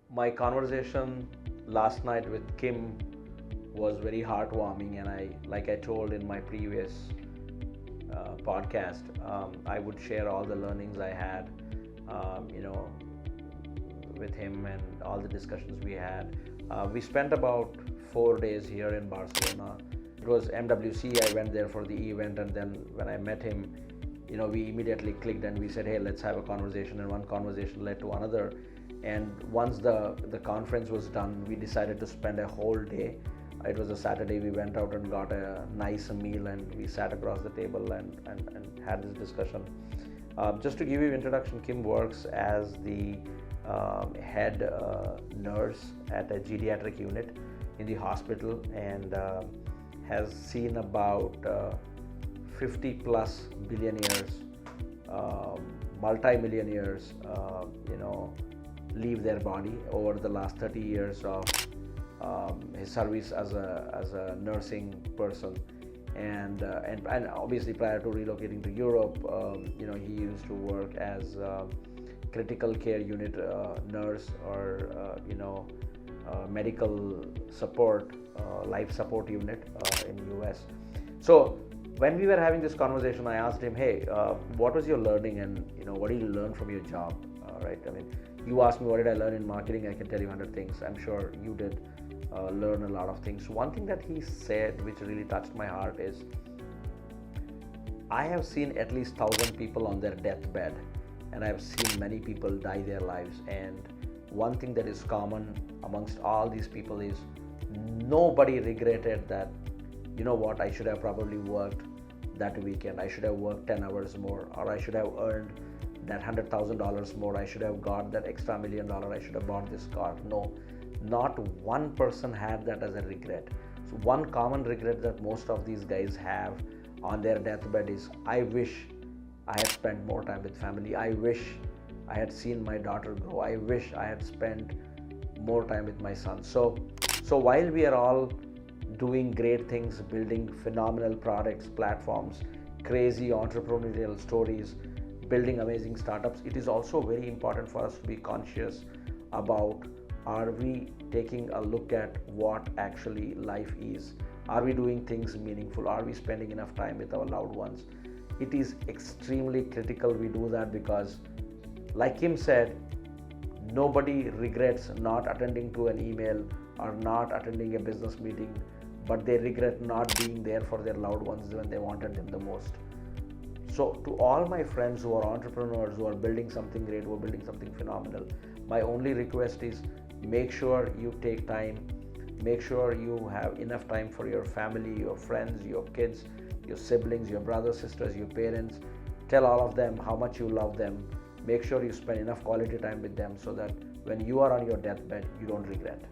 My conversation last night with Kim was very heartwarming, and like I told in my previous podcast, I would share all the learnings I had, um, you know, with him and all the discussions we had. We spent about 4 days here in Barcelona. It was MWC. I went there for the event, and then when I met him, we immediately clicked and we said, hey, let's have a conversation. And one conversation led to another. And once the conference was done, we decided to spend a whole day. It was a Saturday. We went out and got a nice meal, and we sat across the table and had this discussion. Just to give you introduction, Kim works as the head nurse at a geriatric unit in the hospital, and has seen about 50 plus billionaires, multi-millionaires, leave their body over the last 30 years of his service as a nursing person. And obviously prior to relocating to Europe, he used to work as critical care unit nurse, or medical support, life support unit in US. So when we were having this conversation, I asked him, hey, what was your learning, and what did you learn from your job? Right? I mean, you asked me what did I learn in marketing. I can tell you 100 things. I'm sure you did learn a lot of things. One thing that he said which really touched my heart is, I have seen at least 1,000 people on their deathbed, and I've seen many people die their lives. And one thing that is common amongst all these people is nobody regretted that, I should have probably worked that weekend. I should have worked 10 hours more, or I should have earned that $100,000 more. I should have got that extra $1 million. I should have bought this car. No, not one person had that as a regret. So one common regret that most of these guys have on their deathbed is, I wish I had spent more time with family. I wish I had seen my daughter grow. I wish I had spent more time with my son. So while we are all doing great things, building phenomenal products, platforms, crazy entrepreneurial stories, building amazing startups, it is also very important for us to be conscious about, are we taking a look at what actually life is? Are we doing things meaningful? Are we spending enough time with our loved ones? It is extremely critical we do that, because like Kim said, nobody regrets not attending to an email or not attending a business meeting, but they regret not being there for their loved ones when they wanted them the most. So to all my friends who are entrepreneurs, who are building something great, who are building something phenomenal, my only request is, make sure you take time, make sure you have enough time for your family, your friends, your kids, your siblings, your brothers, sisters, your parents. Tell all of them how much you love them. Make sure you spend enough quality time with them, so that when you are on your deathbed, you don't regret.